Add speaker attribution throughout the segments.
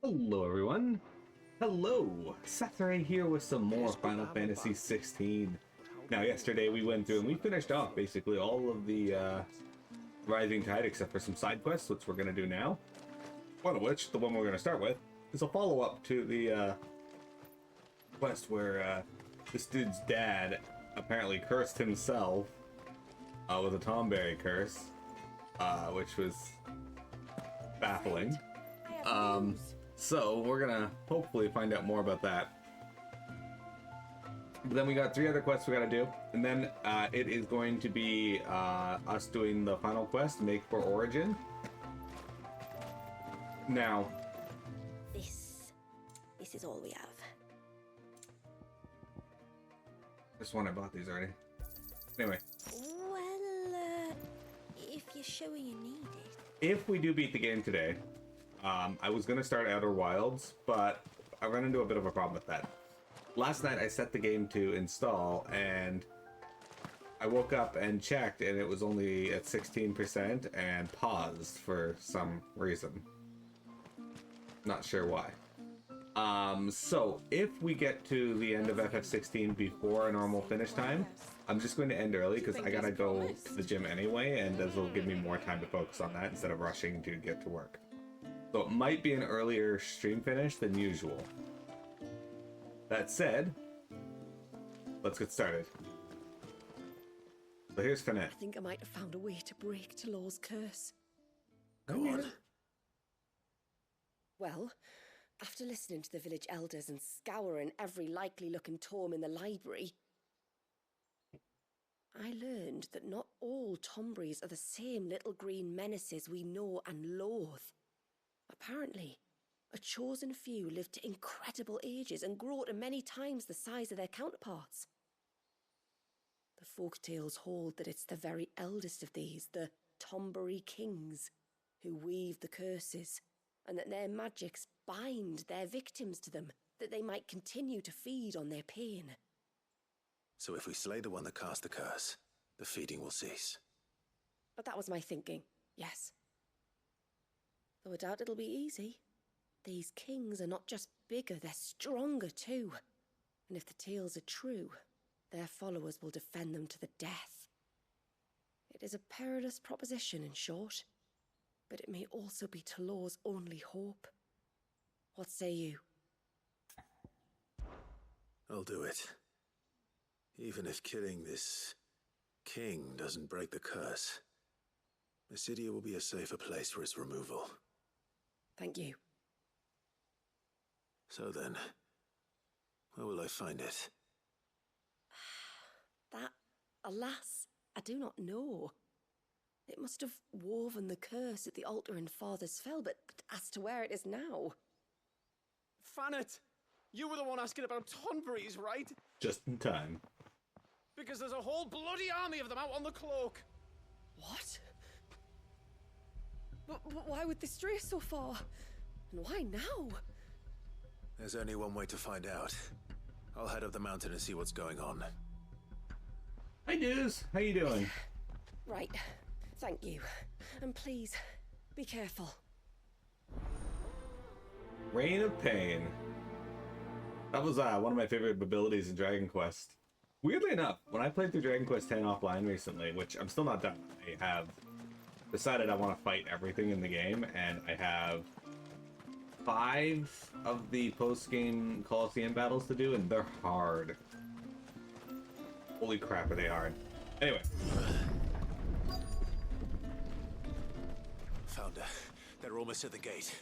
Speaker 1: Hello everyone. Hello. Sathray here with some more Final Fantasy 16. Now yesterday we went through and we finished off basically all of the Rising Tide except for some side quests, which we're going to do now. One of which, the one we're going to start with, is a follow-up to the quest where this dude's dad apparently cursed himself with a Tomberry curse, which was baffling. So we're gonna hopefully find out more about that. But then we got 3 other quests we gotta do, and then it is going to be us doing the final quest, Make for Origin. Now,
Speaker 2: this is all we have.
Speaker 1: this one I bought these already. Anyway.
Speaker 2: Well, if you're sure you need it.
Speaker 1: If we do beat the game today, I was going to start Outer Wilds, but I ran into a bit of a problem with that. Last night I set the game to install, and I woke up and checked, and it was only at 16% and paused for some reason. Not sure why. So if we get to the end of FF16 before a normal finish time, I'm just going to end early because I gotta go to the gym anyway, and this will give me more time to focus on that instead of rushing to get to work. So it might be an earlier stream finish than usual. That said, let's get started. So here's Finette.
Speaker 2: I think I might have found a way to break Talor's curse.
Speaker 3: Go on.
Speaker 2: Well, after listening to the village elders and scouring every likely-looking tome in the library, I learned that not all Tomberries are the same little green menaces we know and loathe. Apparently, a chosen few live to incredible ages and grow to many times the size of their counterparts. The folktales hold that it's the very eldest of these, the Tomberry kings, who weave the curses, and that their magics bind their victims to them, that they might continue to feed on their pain.
Speaker 3: So if we slay the one that cast the curse, the feeding will cease.
Speaker 2: But that was my thinking, yes. Though I doubt it'll be easy. These kings are not just bigger, they're stronger too. And if the tales are true, their followers will defend them to the death. It is a perilous proposition, in short, but it may also be Talor's only hope. What say you?
Speaker 3: I'll do it. Even if killing this king doesn't break the curse, Mysidia will be a safer place for its removal.
Speaker 2: Thank you.
Speaker 3: So then, where will I find it?
Speaker 2: That, alas, I do not know. It must have woven the curse at the altar in Father's Fell, but as to where it is now...
Speaker 4: Fannet! You were the one asking about Tonberries, right?
Speaker 1: Just in time.
Speaker 4: Because there's a whole bloody army of them out on the cloak!
Speaker 2: What? But why would they stray so far? And why now?
Speaker 3: There's only one way to find out. I'll head up the mountain and see what's going on.
Speaker 1: Hi dudes, how you doing?
Speaker 2: Right, thank you. And please, be careful.
Speaker 1: Reign of Pain. That was one of my favorite abilities in Dragon Quest. Weirdly enough, when I played through Dragon Quest X offline recently, which I'm still not done, I have decided I want to fight everything in the game, and I have 5 of the post-game Coliseum battles to do, and they're hard. Holy crap, are they hard. Anyway.
Speaker 3: Found her. They're almost at the gate.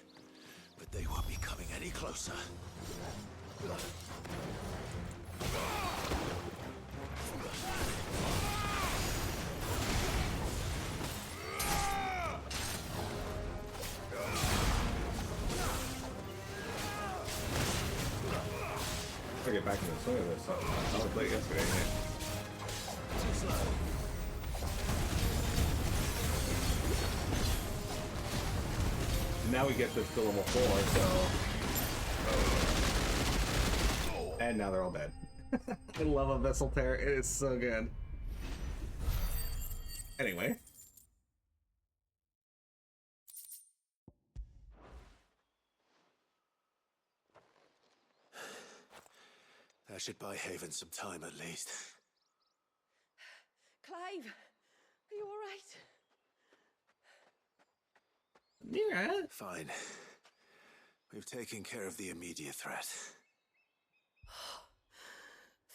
Speaker 3: But they won't be coming any closer.
Speaker 1: I'll get back in the swing of this. I was late yesterday.
Speaker 3: Too slow.
Speaker 1: Now we get this to level 4, so... And now they're all dead. I love a Vessel Tear. It is so good. Anyway.
Speaker 3: That should buy Haven some time at least.
Speaker 2: Clive, are you all right?
Speaker 1: Yeah.
Speaker 3: Fine. We've taken care of the immediate threat.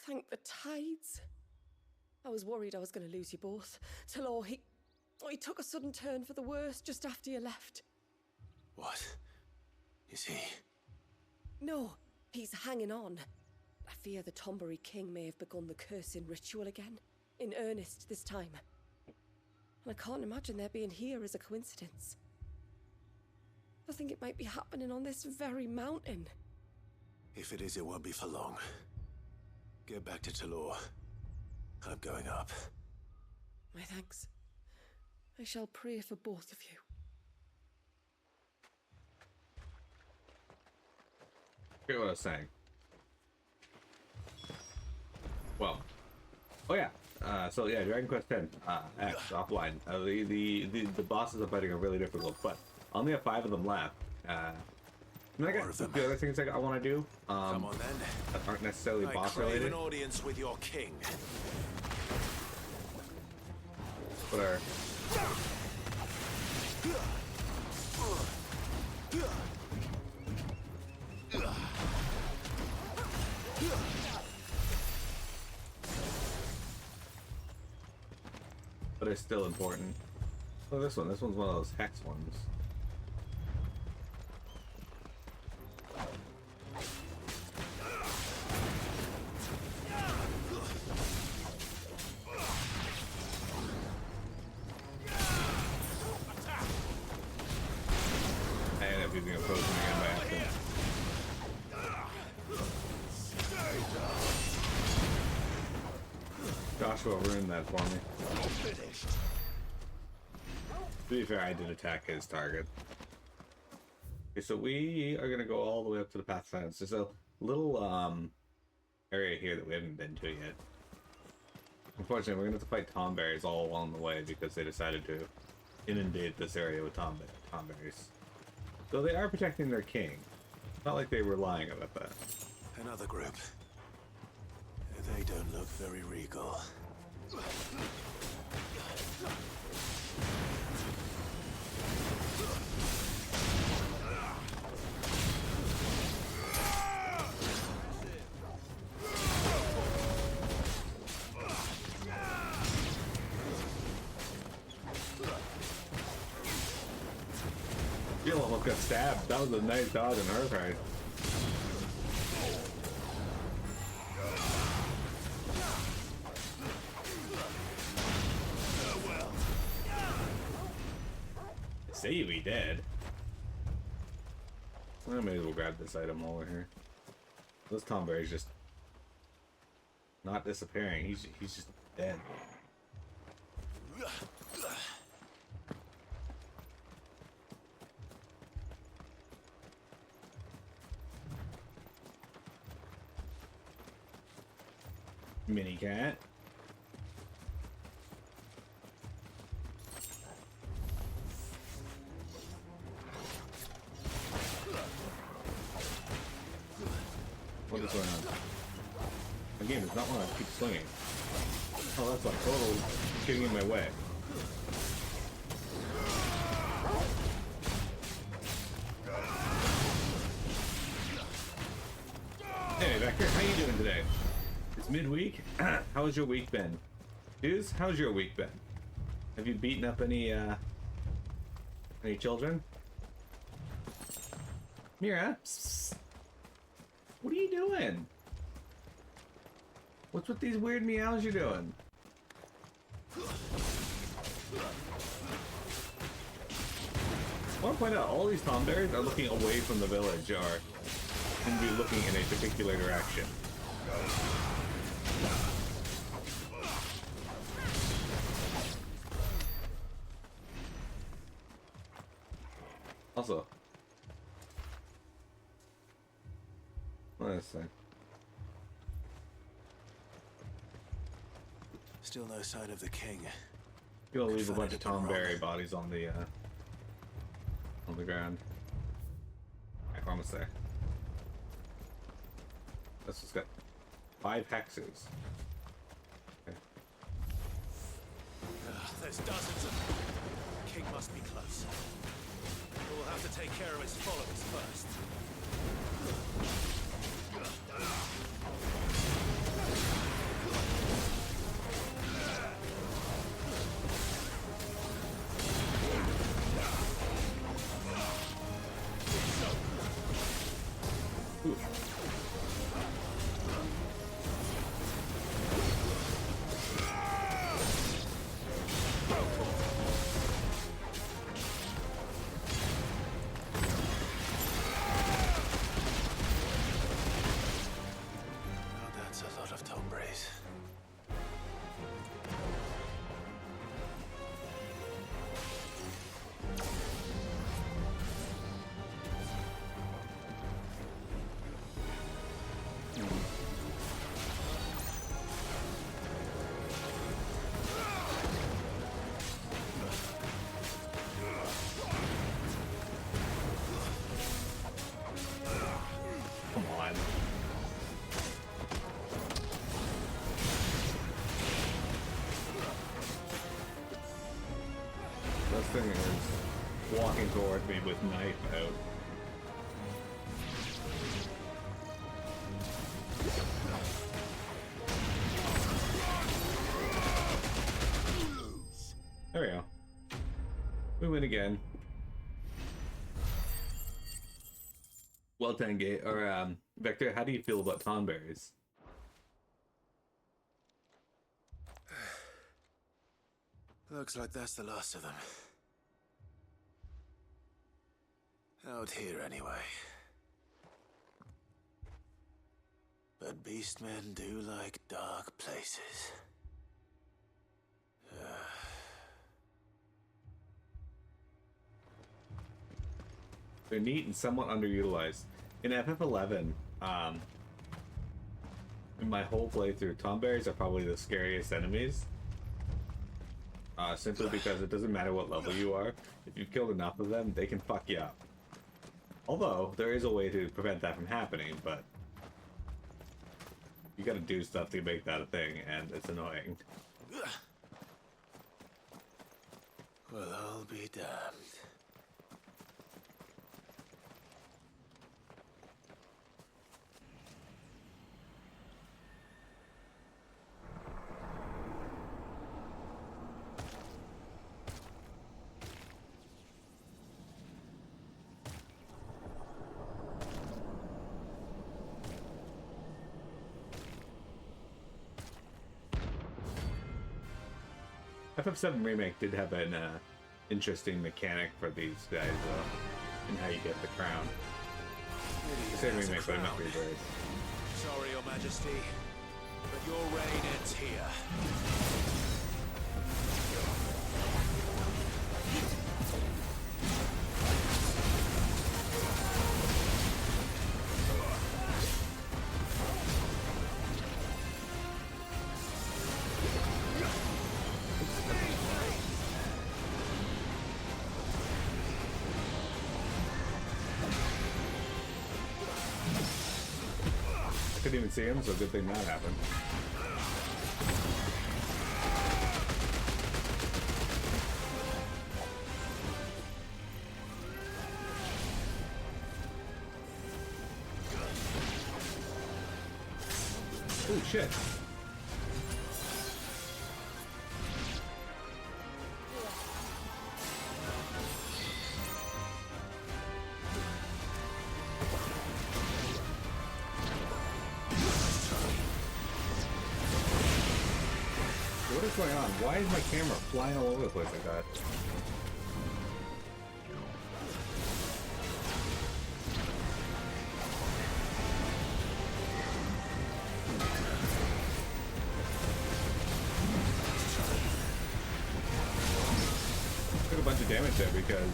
Speaker 2: Thank the tides. I was worried I was going to lose you both. Talor, he took a sudden turn for the worse just after you left.
Speaker 3: What? Is he?
Speaker 2: No, he's hanging on. I fear the Tombury King may have begun the cursing ritual again. In earnest this time. And I can't imagine their being here as a coincidence. I think it might be happening on this very mountain.
Speaker 3: If it is, it won't be for long. Get back to Talor. I'm going up.
Speaker 2: My thanks. I shall pray for both of you.
Speaker 1: Forget what I was saying. Well. Oh yeah. So yeah, Dragon Quest X, X offline. The bosses I'm fighting are really difficult, but I only have 5 of them left. And I got the other things I want to do.
Speaker 3: Come on then.
Speaker 1: That aren't necessarily
Speaker 3: I
Speaker 1: boss
Speaker 3: crave
Speaker 1: related.
Speaker 3: an audience with your king.
Speaker 1: But are but it's still important. Oh, this one's one of those hex ones. I ended up using a potion again by accident. Joshua ruined that for me. To be fair, I did attack his target. Okay, so we are gonna go all the way up to the Path of Silence. There's a little area here that we haven't been to yet. Unfortunately, we're gonna have to fight tomberries all along the way because they decided to inundate this area with tomberries. So they are protecting their king. Not like they were lying about that.
Speaker 3: Another group. They don't look very regal.
Speaker 1: You almost got stabbed. That was a nice dodge on her part. Say we dead. I may as well grab this item while we're here. This tomberry's just not disappearing. He's just dead. Mini cat. What is going on? My game does not want to keep swinging. Oh, that's like total getting in my way. Hey, Becker, how you doing today? It's midweek. How has your week been? Dudes, how's your week been? Have you beaten up any children? Mira? Psst. What are you doing? What's with these weird meows you're doing? I want to point out, all these tomberries are looking away from the village, or can be looking in a particular direction. Also, what is this?
Speaker 3: Still no sign of the king.
Speaker 1: You'll leave a bunch of tomberry bodies on the ground. I promise there. That's what's good. 5 hexes. Okay.
Speaker 3: There's dozens of them. The king must be close. We'll have to take care of his followers first.
Speaker 1: Ooh.
Speaker 3: That's a lot of Tombres.
Speaker 1: Come on. This thing is walking toward me with knife out. There we go. We win again. Well done, Vector, how do you feel about tonberries?
Speaker 3: Looks like that's the last of them. Out here, anyway. But beastmen do like dark places.
Speaker 1: They're neat and somewhat underutilized. In FF11, in my whole playthrough, tomberries are probably the scariest enemies. Simply because it doesn't matter what level you are. If you've killed enough of them, they can fuck you up. Although, there is a way to prevent that from happening, but you gotta do stuff to make that a thing, and it's annoying.
Speaker 3: Well, I'll be damned.
Speaker 1: FF7 Remake did have an interesting mechanic for these guys, though, and how you get the crown. Same remake, but not Rebirth.
Speaker 3: Sorry, Your Majesty, but your reign ends here.
Speaker 1: I couldn't even see him, so good thing that happened. Oh shit. What is going on? Why is my camera flying all over the place like that? Took a bunch of damage there because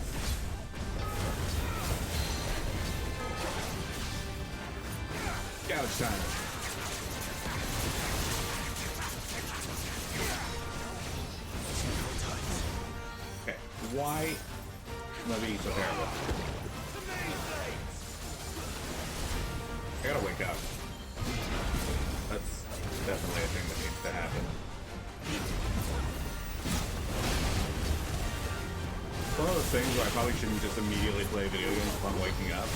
Speaker 1: gouge time. Okay, why am I being so terrible? I gotta wake up. That's definitely a thing that needs to happen. It's one of those things where I probably shouldn't just immediately play video games upon waking up.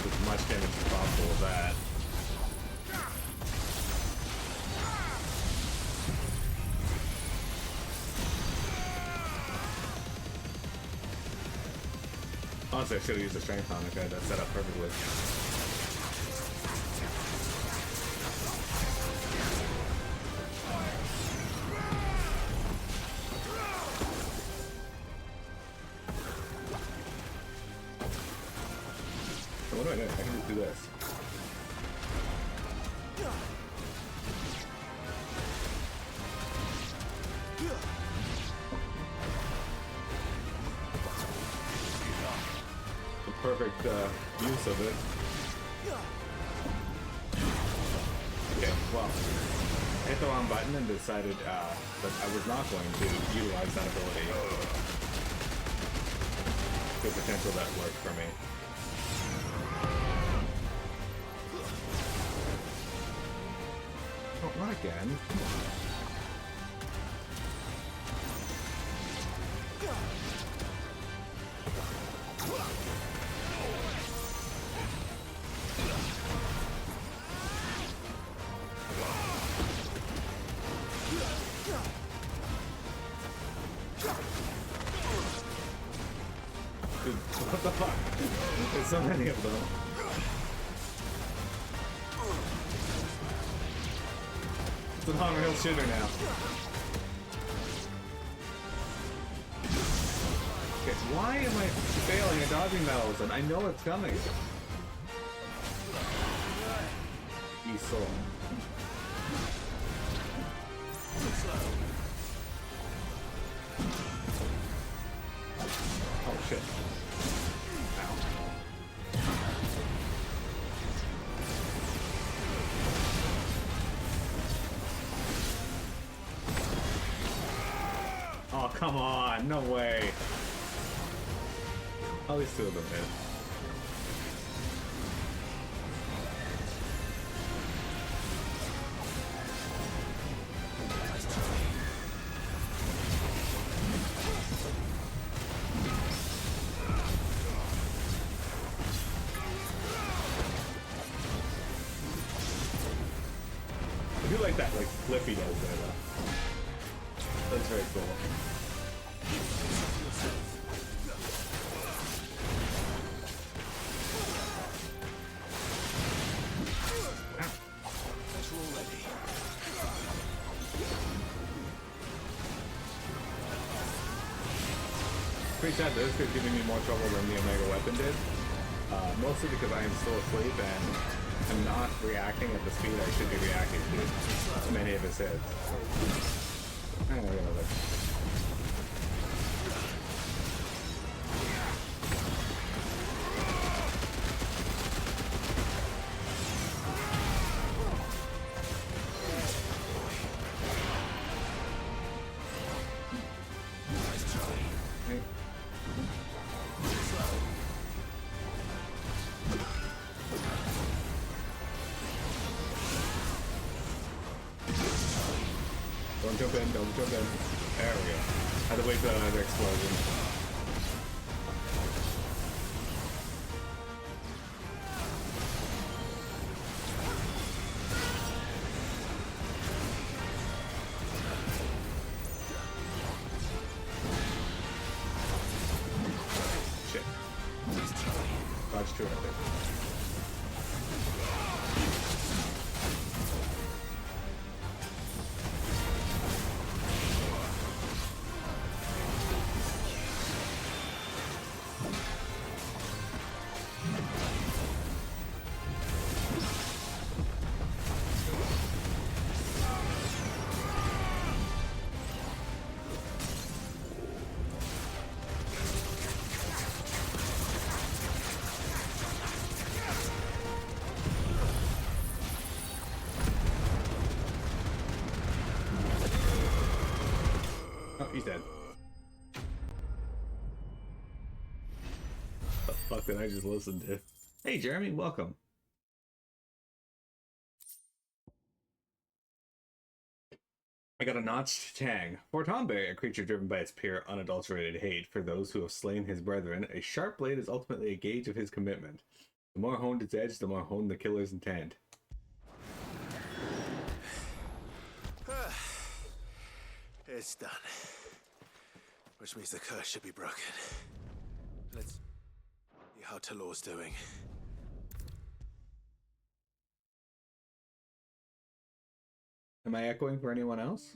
Speaker 1: As much damage as possible with that. Honestly, I should have used the strength tonic. I had that set up perfectly. So what do I do? I can just do this. The perfect use of it. Okay, well, I hit the wrong button and decided that I was not going to utilize that ability. Good potential that worked for me. Oh, not again. Come on. Dude, what the fuck? There's so many of them. It's an on-rail shooter now. Okay, why am I failing at dodging those? And I know it's coming. E-soul. Oh shit. Ow. Oh, come on. No way. At least two of them hit. I do like that, like, flip he does there, though. That's very cool. Pretty sad this is giving me more trouble than the Omega weapon did. Mostly because I am still asleep and I'm not reacting at the speed I should be reacting to many of his hits. I don't know. Don't jump in, don't jump in. There we go. Had to wait for another explosion. Shit. Dodge 2, I think. he's dead. The fuck did I just listen to? Hey, Jeremy, welcome. I got a notched tang. For Tomberry, a creature driven by its pure, unadulterated hate for those who have slain his brethren, a sharp blade is ultimately a gauge of his commitment. The more honed its edge, the more honed the killer's intent.
Speaker 3: It's done. Which means the curse should be broken. Let's see how Talor's doing.
Speaker 1: Am I echoing for anyone else?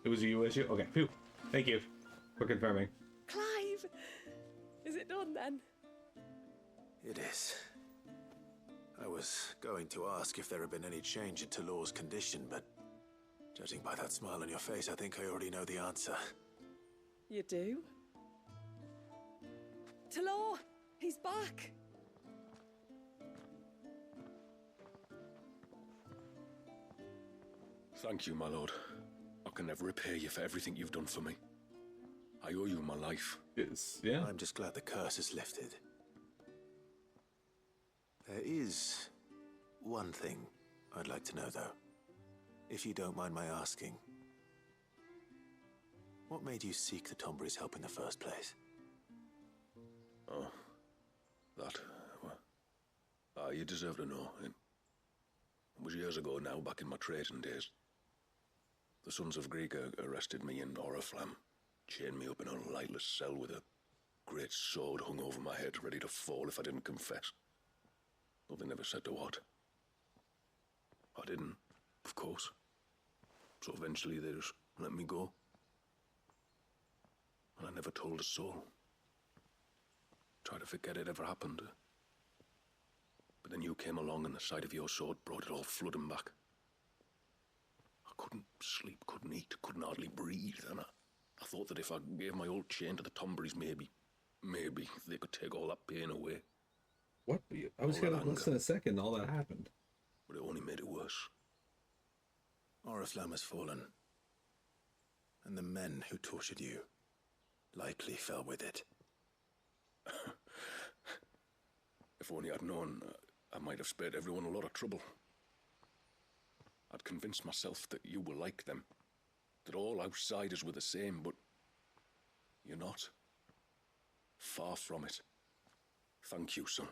Speaker 1: It was a you issue? Okay, phew. Thank you for confirming.
Speaker 2: Clive! Is it done then?
Speaker 3: It is. I was going to ask if there had been any change in Talor's condition, but judging by that smile on your face, I think I already know the answer.
Speaker 2: You do? Talor! He's back!
Speaker 5: Thank you, my lord. I can never repay you for everything you've done for me. I owe you my life.
Speaker 1: Yeah.
Speaker 3: I'm just glad the curse is lifted. There is one thing I'd like to know, though. If you don't mind my asking. What made you seek the Tombury's help in the first place?
Speaker 5: Oh, that, well, you deserve to know. It was years ago now, back in my trading days. The Sons of Greek arrested me in Oriflamme, chained me up in a lightless cell with a great sword hung over my head, ready to fall if I didn't confess. Though they never said to what. I didn't, of course. So eventually they just let me go. And I never told a soul. Tried to forget it ever happened. But then you came along and the sight of your sword brought it all flooding back. I couldn't sleep, couldn't eat, couldn't hardly breathe, and I thought that if I gave my old chain to the Tomburys, maybe they could take all that pain away.
Speaker 1: What? I was here less than a second, all that happened.
Speaker 5: But it only made it worse.
Speaker 3: Oriflamme has fallen. And the men who tortured you likely fell with it.
Speaker 5: If only I'd known, I might have spared everyone a lot of trouble. I'd convinced myself that you were like them, that all outsiders were the same, but you're not. Far from it. Thank you, son.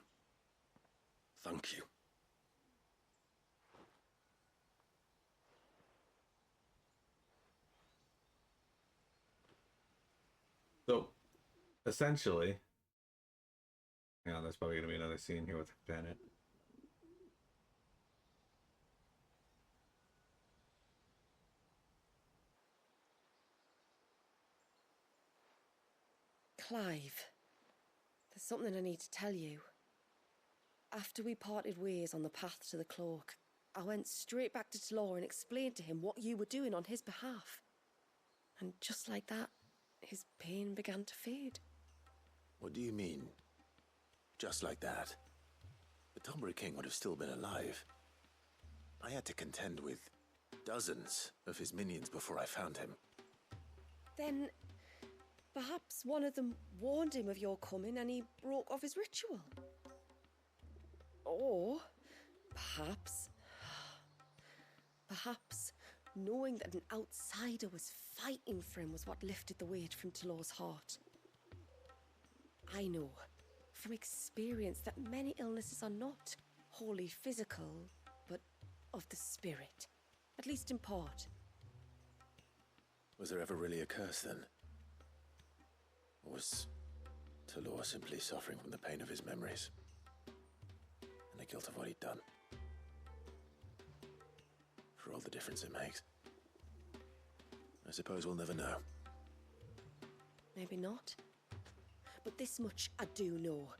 Speaker 5: Thank you.
Speaker 1: So, essentially, yeah, there's probably gonna be another scene here with Bennett.
Speaker 2: Clive, there's something I need to tell you. After we parted ways on the path to the cloak, I went straight back to Talor and explained to him what you were doing on his behalf. And just like that, his pain began to fade.
Speaker 3: What do you mean? Just like that? The Tombury King would have still been alive. I had to contend with dozens of his minions before I found him.
Speaker 2: Then, perhaps one of them warned him of your coming and he broke off his ritual. Or, perhaps knowing that an outsider was fighting for him was what lifted the weight from Talor's heart. I know from experience that many illnesses are not wholly physical, but of the spirit, at least in part.
Speaker 3: Was there ever really a curse then? Or was Talor simply suffering from the pain of his memories? And the guilt of what he'd done? For all the difference it makes. I suppose we'll never know.
Speaker 2: Maybe not. But this much I do know.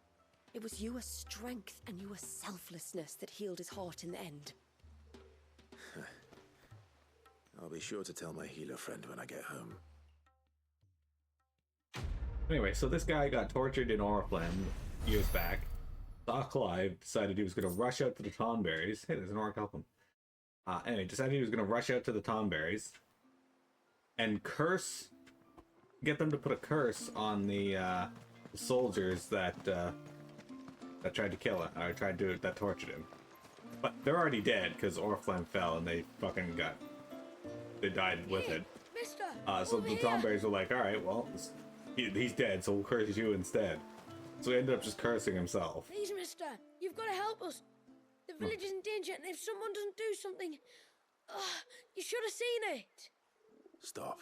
Speaker 2: It was your strength and your selflessness that healed his heart in the end.
Speaker 3: I'll be sure to tell my healer friend when I get home.
Speaker 1: Anyway, so this guy got tortured in Oriflamme years back, Clive decided he was going to rush out to the Tonberries. Hey, there's an orc, help him. Anyway, decided he was going to rush out to the Tonberries and get them to put a curse on the soldiers that tried to kill him, or that tortured him. But they're already dead because Oriflamme fell and they died with it.
Speaker 2: Mister!
Speaker 1: So the Tonberries were like, alright, well, he's dead, so we'll curse you instead. So he ended up just cursing himself.
Speaker 2: Please, mister, you've got to help us. The village is in danger, and if someone doesn't do something... you should have seen it.
Speaker 3: Stop.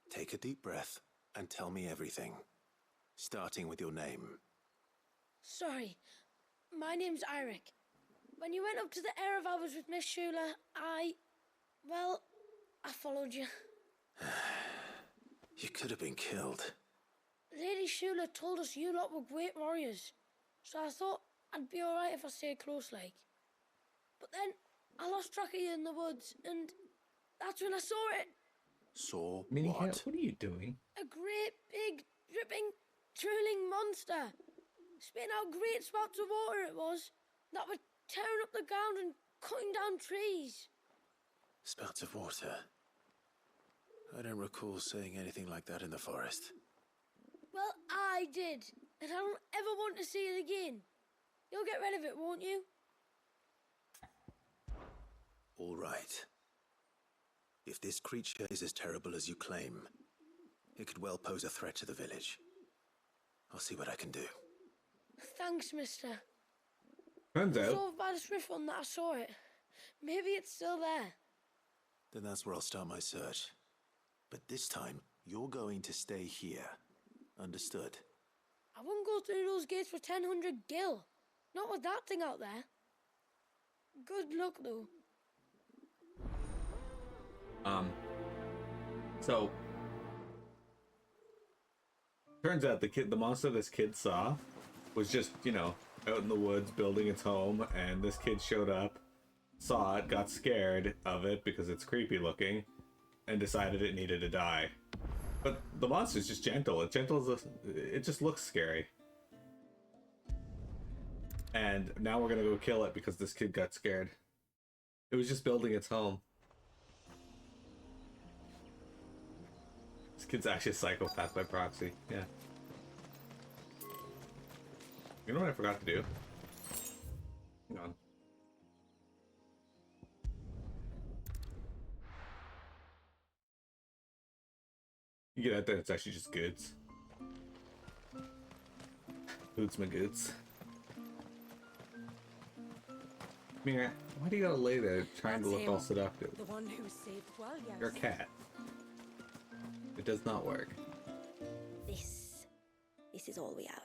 Speaker 3: Take a deep breath and tell me everything. Starting with your name.
Speaker 2: Sorry, my name's Eirik. When you went up to the Ereval was with Miss Shula, I followed you.
Speaker 3: You could have been killed.
Speaker 2: Lady Shula told us you lot were great warriors, so I thought I'd be alright if I stayed close like. But then I lost track of you in the woods, and that's when I saw it.
Speaker 3: Saw
Speaker 1: Minicat,
Speaker 3: what?
Speaker 1: what are you doing?
Speaker 2: A great, big, dripping, drooling monster. Spitting out great spouts of water it was, that were tearing up the ground and cutting down trees.
Speaker 3: Spouts of water. I don't recall seeing anything like that in the forest.
Speaker 2: Well, I did, and I don't ever want to see it again. You'll get rid of it, won't you?
Speaker 3: All right. If this creature is as terrible as you claim, it could well pose a threat to the village. I'll see what I can do.
Speaker 2: Thanks, mister.
Speaker 1: Turns
Speaker 2: It's
Speaker 1: out,
Speaker 2: over by the Swift one that I saw it. Maybe it's still there.
Speaker 3: Then that's where I'll start my search. But this time, you're going to stay here. Understood?
Speaker 2: I wouldn't go through those gates for 1,000 gil. Not with that thing out there. Good luck, though.
Speaker 1: So turns out the monster this kid saw was just, out in the woods building its home, and this kid showed up, saw it, got scared of it because it's creepy looking, and decided it needed to die. But the monster's just gentle. It's gentle as it just looks scary. And now we're gonna go kill it because this kid got scared. It was just building its home. This kid's actually a psychopath by proxy. Yeah. You know what I forgot to do? Hang on. You get out there, it's actually just goods. Boots my goods. Mira, why do you gotta lay there trying to look all seductive?
Speaker 6: The one who saved Dwallias.
Speaker 1: You're a cat. It does not work.
Speaker 2: This is all we have.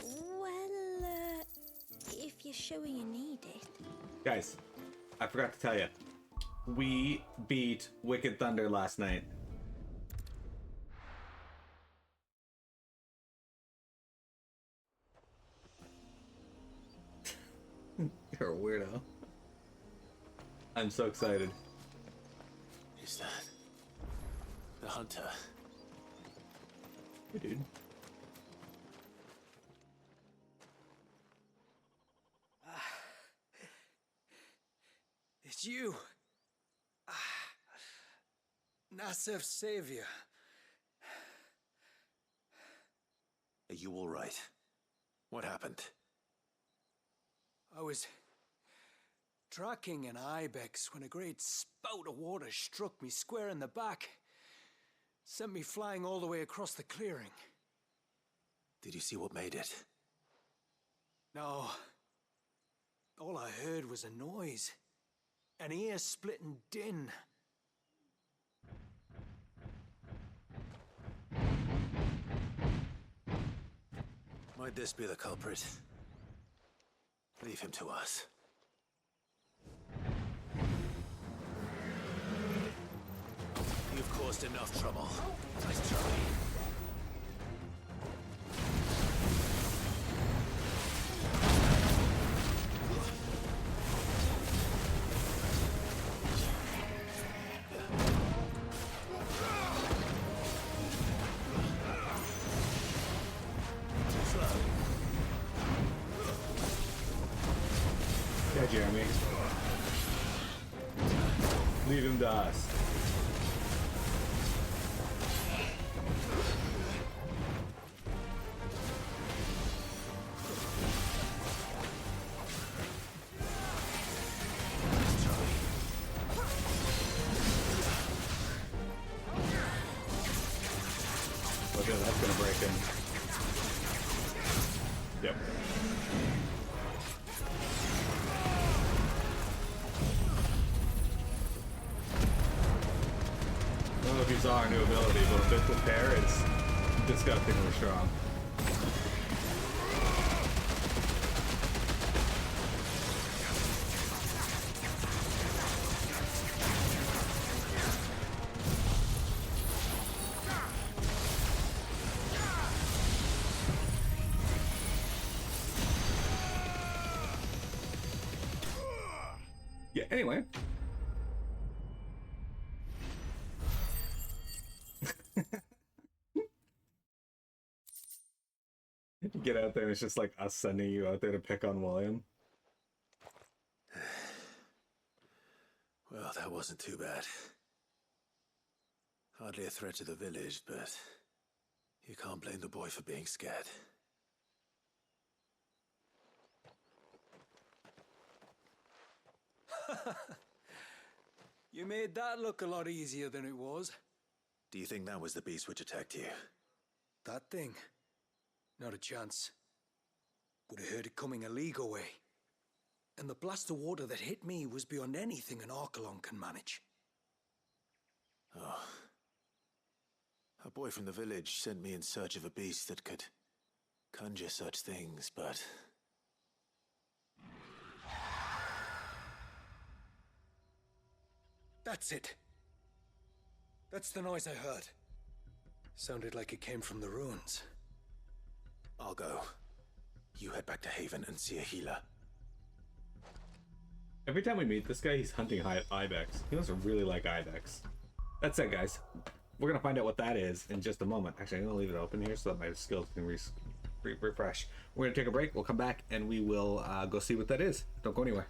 Speaker 6: Well, if you're sure you need it.
Speaker 1: Guys, I forgot to tell you. We beat Wicked Thunder last night. You're a weirdo. I'm so excited.
Speaker 3: Is that the hunter?
Speaker 1: Hey, dude.
Speaker 7: It's you. Nasef's savior.
Speaker 3: Are you all right? What happened?
Speaker 7: I was tracking an ibex when a great spout of water struck me square in the back. Sent me flying all the way across the clearing.
Speaker 3: Did you see what made it?
Speaker 7: No. All I heard was a noise. An ear-splitting din.
Speaker 3: Might this be the culprit? Leave him to us. You've caused enough trouble. Nice try.
Speaker 1: me. Leave him to us. Look at that's gonna break him. Yep. I don't know if you saw our new ability, but a bit repair is disgustingly strong. Yeah, anyway. You get out there and it's just like us sending you out there to pick on William.
Speaker 3: Well, that wasn't too bad. Hardly a threat to the village, but you can't blame the boy for being scared.
Speaker 7: You made that look a lot easier than it was.
Speaker 3: Do you think that was the beast which attacked you?
Speaker 7: That thing? Not a chance. Would have heard it coming a league away. And the blast of water that hit me was beyond anything an Archelon can manage.
Speaker 3: Oh. A boy from the village sent me in search of a beast that could conjure such things, but...
Speaker 7: That's it. That's the noise I heard. Sounded like it came from the ruins.
Speaker 3: I'll go. You head back to Haven and see a healer.
Speaker 1: Every time we meet this guy, he's hunting ibex. He must really like ibex. That's it, guys. We're gonna find out what that is in just a moment. Actually, I'm gonna leave it open here so that my skills can refresh. We're gonna take a break. We'll come back and we will go see what that is. Don't go anywhere.